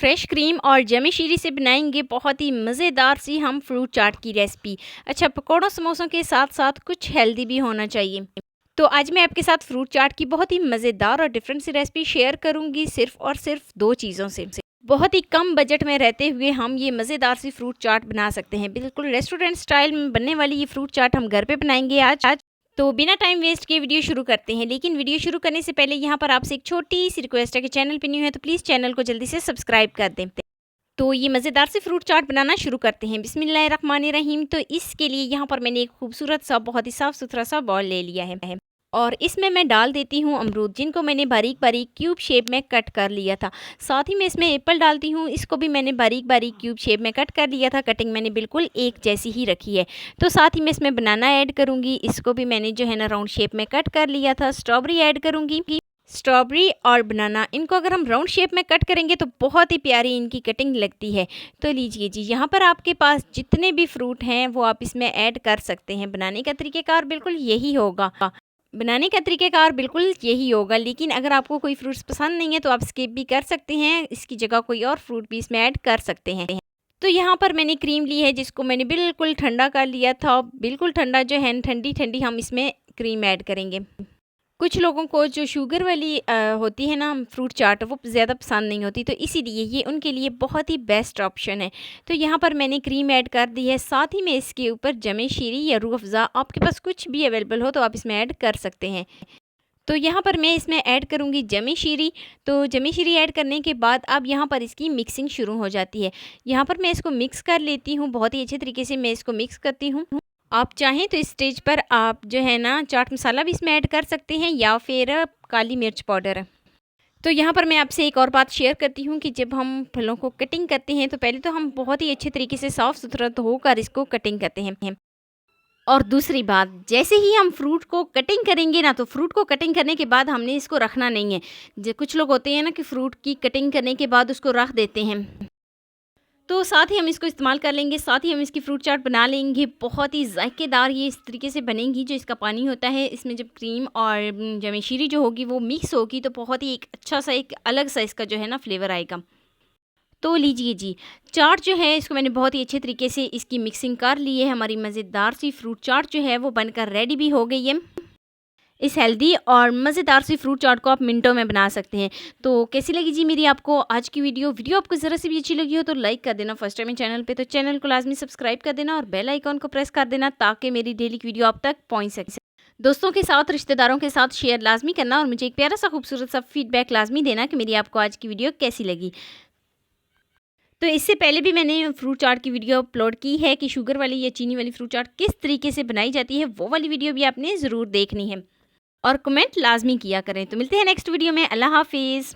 Fresh cream और जमी शीरी से बनाएंगे बहुत ही मज़ेदार सी हम फ्रूट चाट की रेसिपी। अच्छा, पकौड़ों समोसों के साथ साथ कुछ हेल्दी भी होना चाहिए। तो आज मैं आपके साथ फ्रूट चाट की बहुत ही मज़ेदार और डिफरेंट सी रेसिपी शेयर करूंगी, सिर्फ और सिर्फ दो चीज़ों से। बहुत ही कम बजट में रहते हुए हम ये मज़ेदार सी फ्रूट चाट बना सकते हैं। बिल्कुल रेस्टोरेंट स्टाइल में बनने वाली ये फ्रूट चाट हम घर पे बनाएंगे आज। तो बिना टाइम वेस्ट किए वीडियो शुरू करते हैं। लेकिन वीडियो शुरू करने से पहले यहाँ पर आपसे एक छोटी सी रिक्वेस्ट है कि चैनल पे न्यू है तो प्लीज़ चैनल को जल्दी से सब्सक्राइब कर दें। तो ये मज़ेदार से फ्रूट चाट बनाना शुरू करते हैं। बिस्मिल्लाहिर्रहमानिर्रहीम। तो इसके लिए यहाँ पर मैंने एक खूबसूरत सा बहुत ही साफ़ सुथरा सा बॉल ले लिया है और इसमें मैं डाल देती हूँ अमरूद, जिनको मैंने बारीक बारीक क्यूब शेप में कट कर लिया था। साथ ही मैं इसमें एप्पल डालती हूँ, इसको भी मैंने बारीक बारीक क्यूब शेप में कट कर लिया था। कटिंग मैंने बिल्कुल एक जैसी ही रखी है। तो साथ ही मैं इसमें बनाना ऐड करूँगी, इसको भी मैंने जो है ना राउंड शेप में कट कर लिया था। स्ट्रॉबेरी ऐड करूँगी। स्ट्रॉबेरी और बनाना, इनको अगर हम राउंड शेप में कट करेंगे तो बहुत ही प्यारी इनकी कटिंग लगती है। तो लीजिए जी, यहाँ पर आपके पास जितने भी फ्रूट हैं वो आप इसमें ऐड कर सकते हैं। बनाने का तरीक़ेकार बिल्कुल यही होगा। लेकिन अगर आपको कोई फ्रूट्स पसंद नहीं है तो आप स्किप भी कर सकते हैं, इसकी जगह कोई और फ्रूट भी इसमें ऐड कर सकते हैं। तो यहाँ पर मैंने क्रीम ली है, जिसको मैंने बिल्कुल ठंडा कर लिया था। बिल्कुल ठंडा जो है, ठंडी ठंडी हम इसमें क्रीम ऐड करेंगे। कुछ लोगों को जो शुगर वाली होती है ना फ्रूट चाट, वो ज़्यादा पसंद नहीं होती, तो इसीलिए ये उनके लिए बहुत ही बेस्ट ऑप्शन है। तो यहाँ पर मैंने क्रीम ऐड कर दी है। साथ ही में इसके ऊपर जमे शीरी या रूह अफ़ज़ा, आपके पास कुछ भी अवेलेबल हो तो आप इसमें ऐड कर सकते हैं। तो यहाँ पर मैं इसमें ऐड करूँगी जमी शीरी। तो जमी शीरी ऐड करने के बाद अब यहाँ पर इसकी मिक्सिंग शुरू हो जाती है। यहाँ पर मैं इसको मिक्स कर लेती हूँ, बहुत ही अच्छे तरीके से मैं इसको मिक्स करती हूँ। आप चाहें तो इस स्टेज पर आप जो है ना चाट मसाला भी इसमें ऐड कर सकते हैं या फिर काली मिर्च पाउडर। तो यहाँ पर मैं आपसे एक और बात शेयर करती हूँ कि जब हम फलों को कटिंग करते हैं तो पहले तो हम बहुत ही अच्छे तरीके से साफ़ सुथरा धोकर इसको कटिंग करते हैं। और दूसरी बात, जैसे ही हम फ्रूट को कटिंग करेंगे ना, तो फ्रूट को कटिंग करने के बाद हमने इसको रखना नहीं है। जो कुछ लोग होते हैं ना कि फ्रूट की कटिंग करने के बाद उसको रख देते हैं, तो साथ ही हम इसको इस्तेमाल कर लेंगे। साथ ही हम इसकी फ्रूट चाट बना लेंगे। बहुत ही जायकेदार ये इस तरीके से बनेगी। जो इसका पानी होता है, इसमें जब क्रीम और जमी शीरी जो होगी वो मिक्स होगी तो बहुत ही एक अच्छा सा एक अलग सा इसका जो है ना फ्लेवर आएगा। तो लीजिए जी, चाट जो है इसको मैंने बहुत ही अच्छे तरीके से इसकी मिक्सिंग कर ली है। हमारी मज़ेदार सी फ्रूट चाट जो है वो बनकर रेडी भी हो गई है। इस हेल्दी और मज़ेदार सी फ्रूट चाट को आप मिनटों में बना सकते हैं। तो कैसी लगी जी मेरी आपको आज की वीडियो आपको ज़रा सी भी अच्छी लगी हो तो लाइक कर देना। फर्स्ट टाइम है चैनल पे तो चैनल को लाजमी सब्सक्राइब कर देना और बेल आइकॉन को प्रेस कर देना, ताकि मेरी डेली की वीडियो आप तक पहुँच सके। दोस्तों के साथ, रिश्तेदारों के साथ शेयर लाजमी करना और मुझे एक प्यारा सा खूबसूरत सा फीडबैक लाजमी देना कि मेरी आपको आज की वीडियो कैसी लगी। तो इससे पहले भी मैंने फ्रूट चाट की वीडियो अपलोड की है कि शुगर वाली या चीनी वाली फ्रूट चाट किस तरीके से बनाई जाती है, वो वाली वीडियो भी आपने ज़रूर देखनी है और कमेंट लाजमी किया करें। तो मिलते हैं नेक्स्ट वीडियो में। अल्लाह हाफिज़।